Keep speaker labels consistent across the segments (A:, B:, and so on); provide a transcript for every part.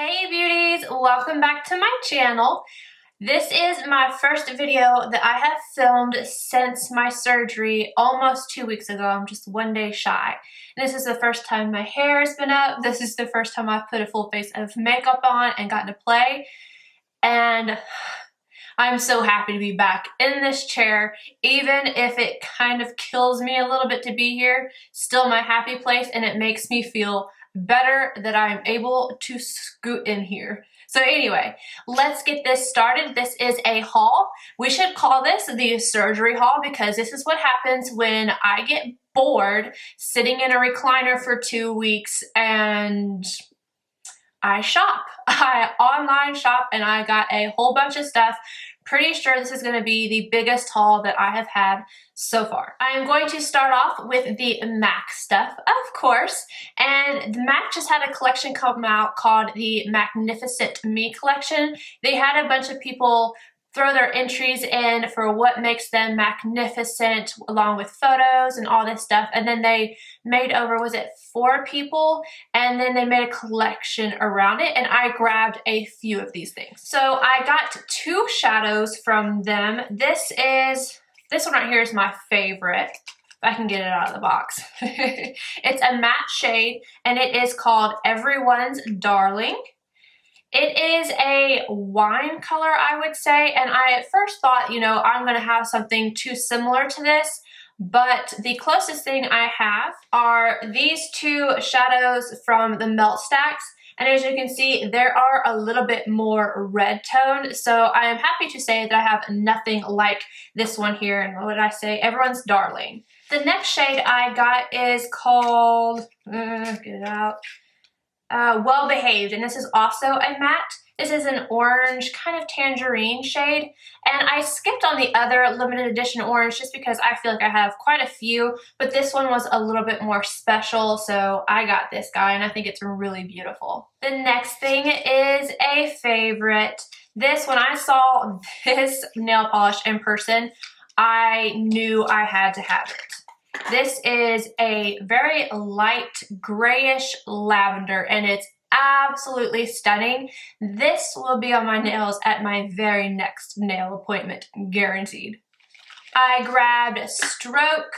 A: Hey beauties, welcome back to my channel. This is my first video that I have filmed since my surgery almost 2 weeks ago. I'm just one day shy. And this is the first time my hair has been up. This is the first time I've put a full face of makeup on and gotten to play. And I'm so happy to be back in this chair, even if it kind of kills me a little bit to be here. Still my happy place, and it makes me feel better that I'm able to scoot in here. So anyway, let's get this started. This is a haul. We should call this the surgery haul because this is what happens when I get bored sitting in a recliner for 2 weeks and I shop. I online shop and I got a whole bunch of stuff. Pretty sure this is going to be the biggest haul that I have had so far. I am going to start off with the MAC stuff, of course, and the MAC just had a collection come out called the MACnificent Me Collection. They had a bunch of people throw their entries in for what makes them magnificent, along with photos and all this stuff, and then they made over, was it 4 people, and then they made a collection around it, and I grabbed a few of these things. So I got 2 shadows from them. This one right here is my favorite. If I can get it out of the box. It's a matte shade, and it is called Everyone's Darling. It is a wine color, I would say, and I at first thought, you know, I'm going to have something too similar to this, but the closest thing I have are these 2 shadows from the Melt Stacks, and as you can see, there are a little bit more red toned, so I am happy to say that I have nothing like this one here, and what did I say? Everyone's Darling. The next shade I got is called, get it out, Well Behaved, and this is also a matte. This is an orange, kind of tangerine shade, and I skipped on the other limited edition orange just because I feel like I have quite a few, but this one was a little bit more special, so I got this guy, and I think it's really beautiful. The next thing is a favorite. This, when I saw this nail polish in person, I knew I had to have it. This is a very light grayish lavender, and it's absolutely stunning. This will be on my nails at my very next nail appointment, guaranteed. I grabbed Stoke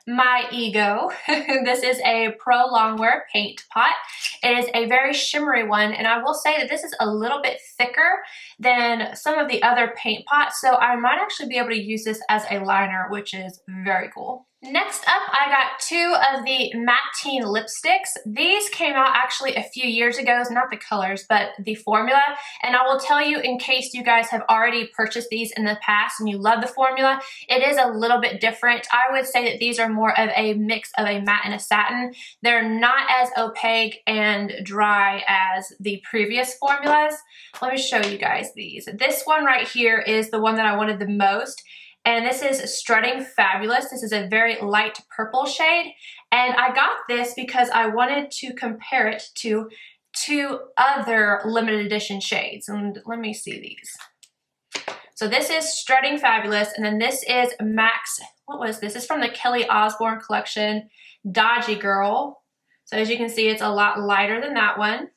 A: My Ego. This is a Pro Longwear paint pot. It is a very shimmery one, and I will say that this is a little bit thicker than some of the other paint pots, so I might actually be able to use this as a liner, which is very cool. Next up, I got 2 of the Matte lipsticks. These came out actually a few years ago, not the colors, but the formula. And I will tell you, in case you guys have already purchased these in the past and you love the formula, it is a little bit different. I would say that these are more of a mix of a matte and a satin. They're not as opaque and dry as the previous formulas. Let me show you guys these. This one right here is the one that I wanted the most. And this is Strutting Fabulous. This is a very light purple shade. And I got this because I wanted to compare it to 2 other limited edition shades. And let me see these. So this is Strutting Fabulous, and then this is MAC's, what was this? This is from the Kelly Osbourne collection, Dodgy Girl. So as you can see, it's a lot lighter than that one.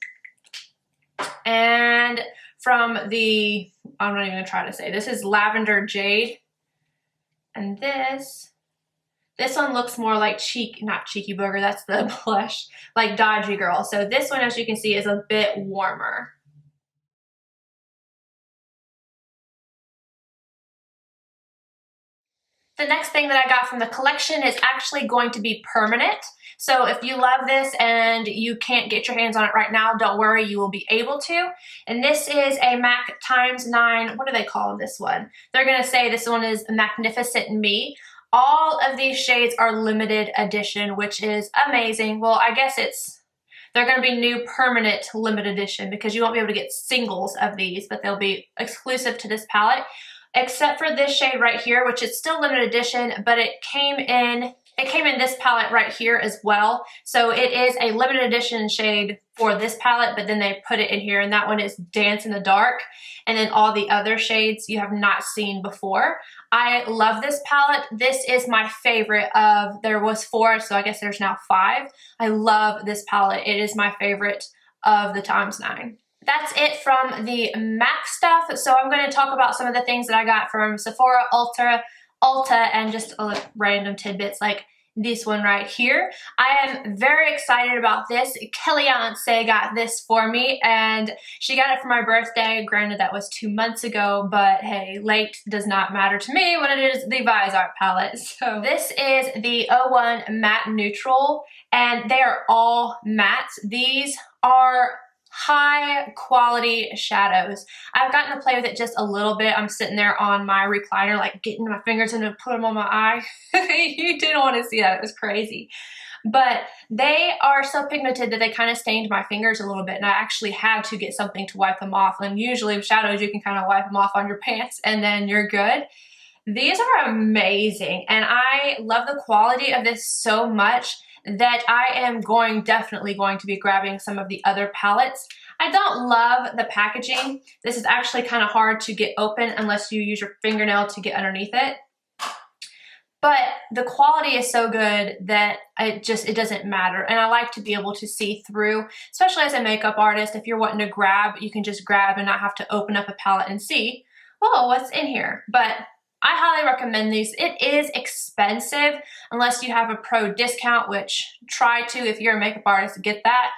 A: And from the, I'm not even gonna try to say, this is Lavender Jade. And this one looks more like not Cheeky Booger, that's the blush, like Dodgy Girl. So this one, as you can see, is a bit warmer. The next thing that I got from the collection is actually going to be permanent. So if you love this and you can't get your hands on it right now, don't worry, you will be able to. And this is a MAC x9, what do they call this one? They're gonna say this one is MACnificent Me. All of these shades are limited edition, which is amazing. Well, I guess they're gonna be new permanent limited edition because you won't be able to get singles of these, but they'll be exclusive to this palette. Except for this shade right here, which is still limited edition, but it came in this palette right here as well. So it is a limited edition shade for this palette, but then they put it in here, and that one is Dance in the Dark. And then all the other shades you have not seen before. I love this palette. This is my favorite of, there was 4, so I guess there's now 5. I love this palette. It is my favorite of the x9. that's it from the MAC stuff. So I'm going to talk about some of the things that I got from Sephora, Ulta, and just random tidbits like this one right here. I am very excited about this. Kellyanne got this for me, and she got it for my birthday. Granted, that was 2 months ago, but hey, late does not matter to me when it is the Viseart palette. So this is the 01 Matte Neutral, and they are all mattes. These are high quality shadows. I've gotten to play with it just a little bit. I'm sitting there on my recliner, like getting my fingers in to put them on my eye. You didn't want to see that. It was crazy. But they are so pigmented that they kind of stained my fingers a little bit, and I actually had to get something to wipe them off. And usually with shadows, you can kind of wipe them off on your pants and then you're good. These are amazing, and I love the quality of this so much that I am definitely going to be grabbing some of the other palettes. I don't love the packaging. This is actually kind of hard to get open unless you use your fingernail to get underneath it. But the quality is so good that it doesn't matter. And I like to be able to see through, especially as a makeup artist. If you're wanting to grab, you can just grab and not have to open up a palette and see, oh, what's in here. But I highly recommend these. It is expensive unless you have a pro discount, which try to, if you're a makeup artist, get that.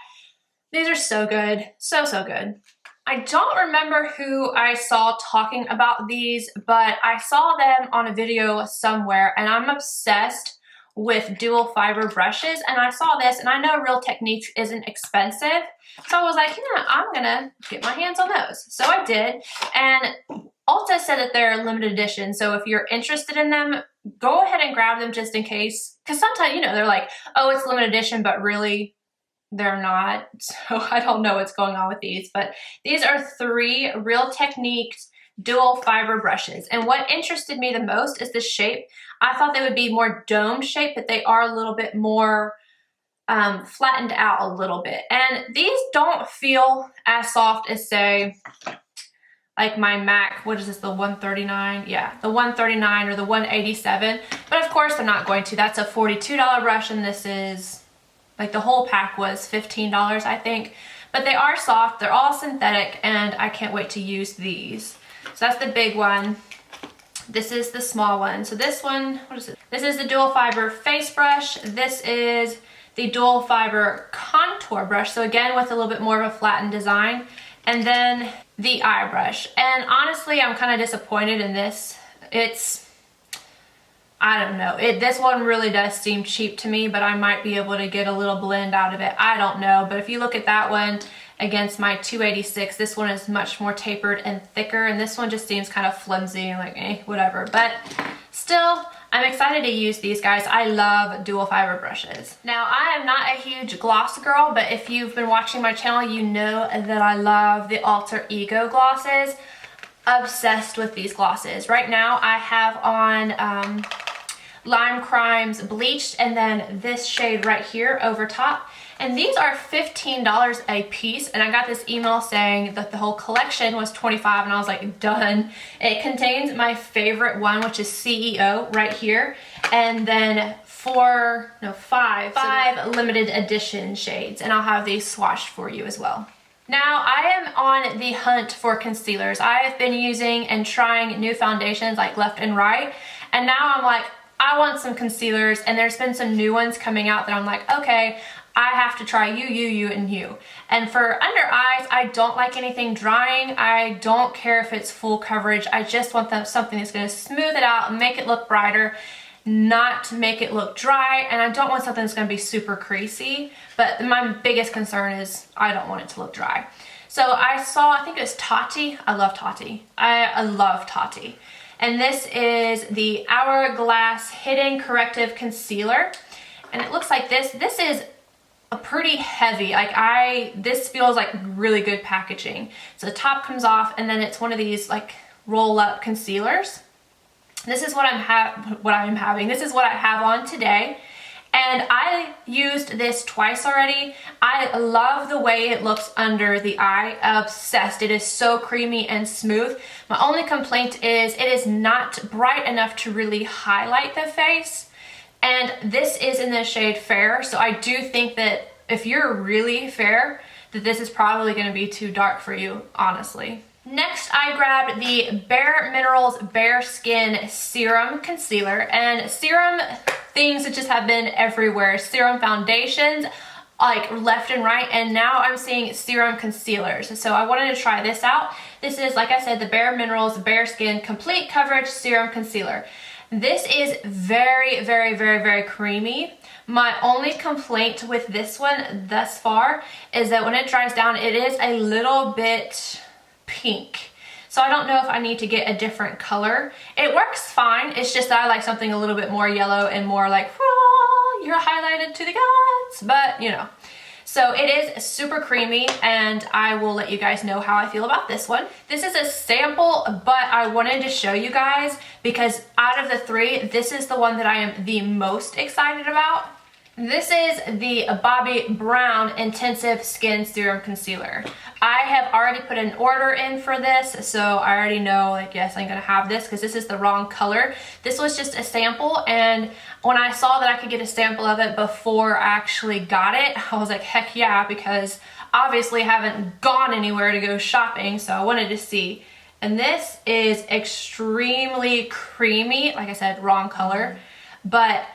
A: These are so good. So good. I don't remember who I saw talking about these, but I saw them on a video somewhere, and I'm obsessed with dual fiber brushes. And I saw this, and I know Real Techniques isn't expensive, so I was like, yeah, I'm gonna get my hands on those. So I did, and Ulta said that they're limited edition, so if you're interested in them, go ahead and grab them just in case. Because sometimes, you know, they're like, oh, it's limited edition, but really, they're not. So I don't know what's going on with these. But these are 3 Real Techniques dual fiber brushes. And what interested me the most is the shape. I thought they would be more dome shape, but they are a little bit more flattened out a little bit. And these don't feel as soft as, say, like my MAC, what is this, the 139? Yeah, the 139 or the 187. But of course, they're not going to. That's a $42 brush, and this is, like, the whole pack was $15, I think. But they are soft, they're all synthetic, and I can't wait to use these. So that's the big one. This is the small one. So this one, what is it? This is the dual fiber face brush. This is the dual fiber contour brush. So again, with a little bit more of a flattened design. And then the eye brush. And honestly, I'm kind of disappointed in this. I don't know. This one really does seem cheap to me, but I might be able to get a little blend out of it. I don't know. But if you look at that one against my 286, this one is much more tapered and thicker. And this one just seems kind of flimsy and like, whatever. But still, I'm excited to use these, guys. I love dual fiber brushes. Now, I am not a huge gloss girl, but if you've been watching my channel, you know that I love the Alter Ego glosses. Obsessed with these glosses. Right now, I have on Lime Crimes Bleached, and then this shade right here over top. And these are $15 a piece, and I got this email saying that the whole collection was $25, and I was like, done. It contains my favorite one, which is CEO right here, and then five limited edition shades, and I'll have these swatched for you as well. Now, I am on the hunt for concealers. I have been using and trying new foundations like left and right, and now I'm like, I want some concealers, and there's been some new ones coming out that I'm like, okay, I have to try you, and you. And for under eyes, I don't like anything drying. I don't care if it's full coverage. I just want something that's gonna smooth it out and make it look brighter, not make it look dry. And I don't want something that's gonna be super creasy. But my biggest concern is I don't want it to look dry. So I think it was Tati. I love Tati. I love Tati. And this is the Hourglass Hidden Corrective Concealer. And it looks like this. This is a pretty heavy, this feels like really good packaging. So the top comes off, and then it's one of these like roll up concealers. This is what I'm having. This is what I have on today. And I used this twice already. I love the way it looks under the eye. Obsessed. It is so creamy and smooth. My only complaint is it is not bright enough to really highlight the face. And this is in the shade Fair, so I do think that if you're really fair, that this is probably going to be too dark for you, honestly. Next, I grabbed the Bare Minerals Bare Skin Serum Concealer, and serum things that just have been everywhere. Serum foundations, like left and right, and now I'm seeing serum concealers. So I wanted to try this out. This is, like I said, the Bare Minerals Bare Skin Complete Coverage Serum Concealer. This is very, very, very, very creamy. My only complaint with this one thus far is that when it dries down, it is a little bit pink. So I don't know if I need to get a different color. It works fine. It's just that I like something a little bit more yellow and more like, oh, you're highlighted to the gods, but you know. So it is super creamy, and I will let you guys know how I feel about this one. This is a sample, but I wanted to show you guys because out of the three, this is the one that I am the most excited about. This is the Bobbi Brown Intensive Skin Serum Concealer. I have already put an order in for this, so I already know, like, yes, I'm gonna have this because this is the wrong color. This was just a sample, and when I saw that I could get a sample of it before I actually got it, I was like, heck yeah, because obviously I haven't gone anywhere to go shopping, so I wanted to see. And this is extremely creamy, like I said, wrong color, but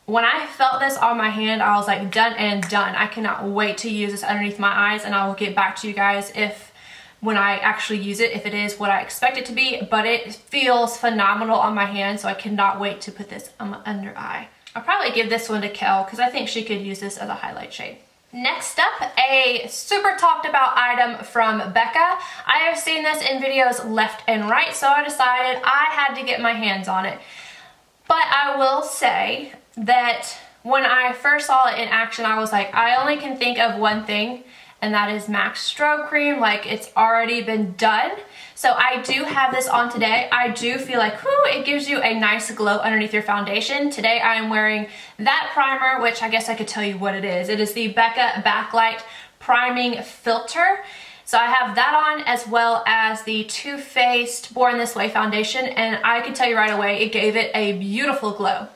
A: when I felt this on my hand, I was like, done and done. I cannot wait to use this underneath my eyes, and I will get back to you guys when I actually use it, if it is what I expect it to be, but it feels phenomenal on my hand, so I cannot wait to put this on my under eye. I'll probably give this one to Kel because I think she could use this as a highlight shade. Next up, a super talked about item from Becca. I have seen this in videos left and right, so I decided I had to get my hands on it. But I will say that when I first saw it in action, I was like, I only can think of one thing, and that is MAC's Strobe Cream. Like, it's already been done. So I do have this on today. I do feel like, whoo, it gives you a nice glow underneath your foundation. Today I am wearing that primer, which I guess I could tell you what it is. It is the Becca Backlight Priming Filter. So I have that on, as well as the Too Faced Born This Way foundation, and I can tell you right away, it gave it a beautiful glow.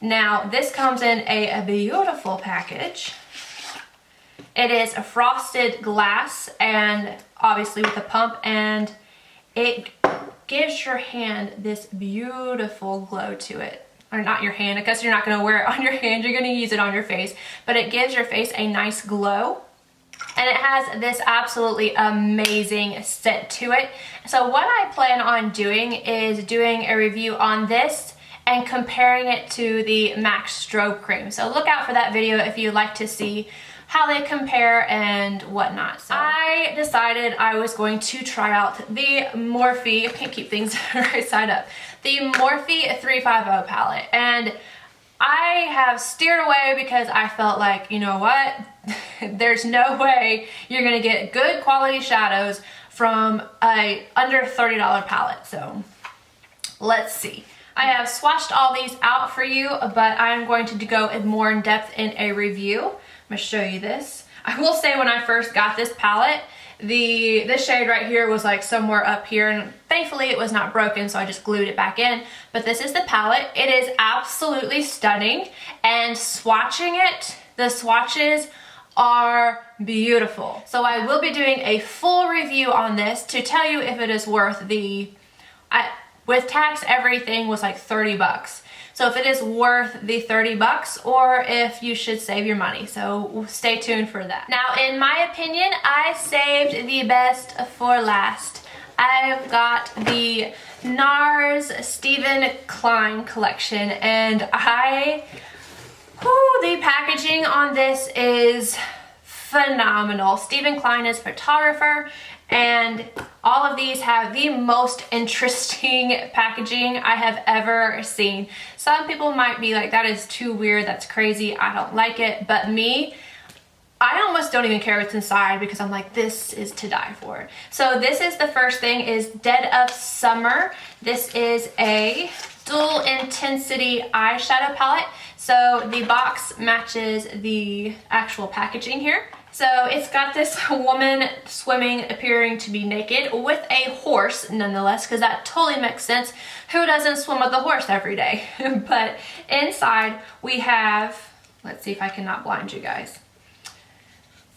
A: Now, this comes in a beautiful package. It is a frosted glass, and obviously with a pump, and it gives your hand this beautiful glow to it. Or not your hand, because you're not going to wear it on your hand, you're going to use it on your face, but it gives your face a nice glow. And it has this absolutely amazing scent to it. So what I plan on doing is doing a review on this and comparing it to the MAC Strobe Cream. So look out for that video if you'd like to see how they compare and whatnot. So I decided I was going to try out the Morphe, I can't keep things right side up, the Morphe 350 palette. And I have steered away because I felt like, you know what, there's no way you're gonna get good quality shadows from a under $30 palette. So let's see. I have swatched all these out for you, but I'm going to go more in depth in a review. I'm gonna show you this. I will say, when I first got this palette, this shade right here was like somewhere up here, and thankfully it was not broken, so I just glued it back in. But this is the palette. It is absolutely stunning, and swatching it, the swatches are beautiful. So I will be doing a full review on this to tell you if it is worth with tax, everything was like 30 bucks. So if it is worth the 30 bucks or if you should save your money. So stay tuned for that. Now, in my opinion, I saved the best for last. I've got the Nars Steven Klein collection, and the packaging on this is phenomenal. Steven Klein is a photographer, and all of these have the most interesting packaging I have ever seen. Some people might be like, that is too weird, that's crazy, I don't like it. But me, I almost don't even care what's inside because I'm like, this is to die for. So this is the first thing, is Dead of Summer. This is a dual intensity eyeshadow palette. So the box matches the actual packaging here. So it's got this woman swimming, appearing to be naked, with a horse nonetheless, because that totally makes sense. Who doesn't swim with a horse every day? But inside we have, let's see if I cannot blind you guys,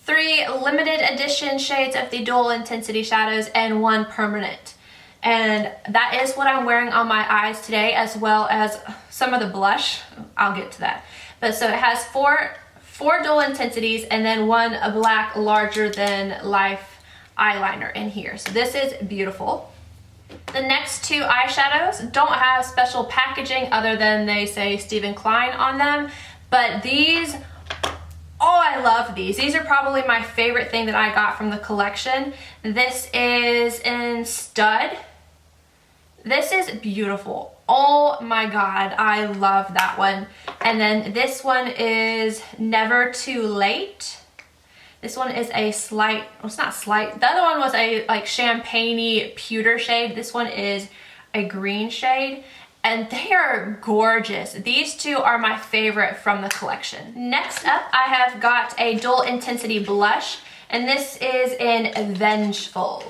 A: 3 limited edition shades of the dual intensity shadows and 1 permanent. And that is what I'm wearing on my eyes today, as well as some of the blush. I'll get to that. But so it has four dual intensities and then 1 black larger than life eyeliner in here. So this is beautiful. The next 2 eyeshadows don't have special packaging other than they say Steven Klein on them, but these, oh, I love these. These are probably my favorite thing that I got from the collection. This is in Stud. This is beautiful. Oh my God, I love that one. And then this one is Never Too Late. This one is a slight, well, it's not slight. The other one was a like champagne-y pewter shade. This one is a green shade. And they are gorgeous. These 2 are my favorite from the collection. Next up, I have got a dual intensity blush, and this is in Vengeful.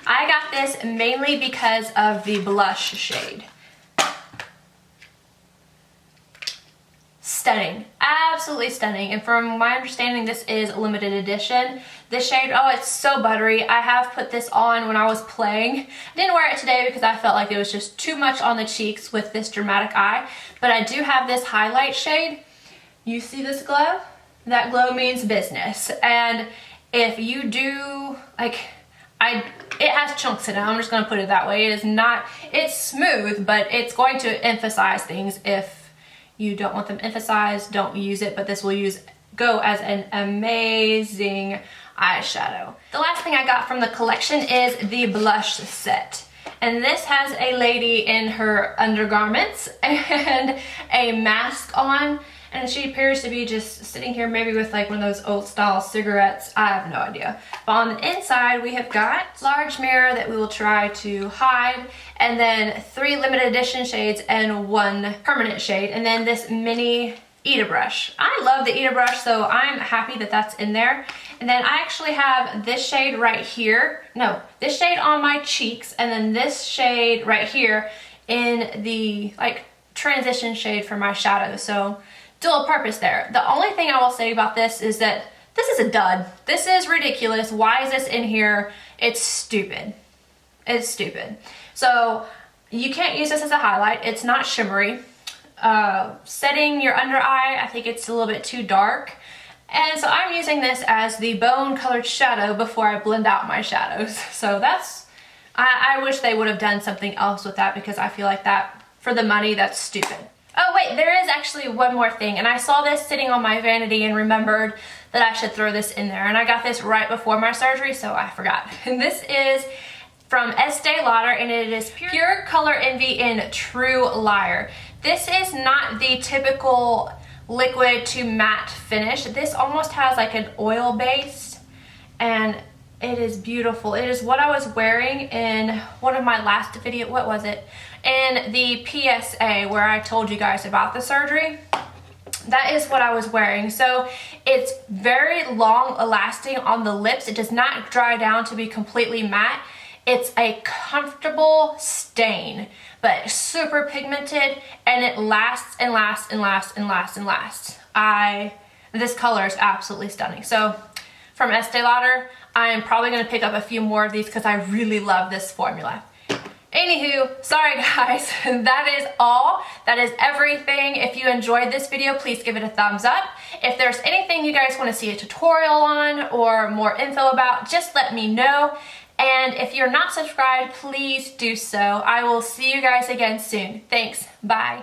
A: I got this mainly because of the blush shade. Stunning, absolutely stunning. And from my understanding, this is limited edition. This shade, oh, it's so buttery. I have put this on when I was playing. I didn't wear it today because I felt like it was just too much on the cheeks with this dramatic eye. But I do have this highlight shade. You see this glow? That glow means business. And if you do, like, it has chunks in it. I'm just gonna put it that way. It is not, it's smooth, but it's going to emphasize things. If you don't want them emphasized, don't use it, but this will go as an amazing eyeshadow. The last thing I got from the collection is the blush set. And this has a lady in her undergarments and a mask on, and she appears to be just sitting here maybe with like one of those old style cigarettes. I have no idea. But on the inside we have got large mirror that we will try to hide, and then 3 limited edition shades and 1 permanent shade, and then this mini Ita brush. I love the Ita brush, so I'm happy that that's in there. And then I actually have this shade right here. No, this shade on my cheeks, and then this shade right here in the like transition shade for my shadow. So dual purpose there. The only thing I will say about this is that this is a dud. This is ridiculous. Why is this in here? It's stupid. It's stupid. So you can't use this as a highlight. It's not shimmery. Setting your under eye, I think it's a little bit too dark. And so I'm using this as the bone colored shadow before I blend out my shadows. So that's, I wish they would have done something else with that, because I feel like that, for the money, that's stupid. Oh wait, there is actually one more thing, and I saw this sitting on my vanity and remembered that I should throw this in there, and I got this right before my surgery, so I forgot. And this is from Estee Lauder, and it is Pure Color Envy in True Liar. This is not the typical liquid to matte finish. This almost has like an oil base, and it is beautiful. It is what I was wearing in one of my last video, what was it? In the PSA where I told you guys about the surgery. That is what I was wearing. So it's very long lasting on the lips. It does not dry down to be completely matte. It's a comfortable stain, but super pigmented, and it lasts and lasts and lasts and lasts and lasts. This color is absolutely stunning. So from Estee Lauder, I am probably gonna pick up a few more of these because I really love this formula. Anywho, sorry guys, that is all. That is everything. If you enjoyed this video, please give it a thumbs up. If there's anything you guys want to see a tutorial on or more info about, just let me know. And if you're not subscribed, please do so. I will see you guys again soon. Thanks. Bye.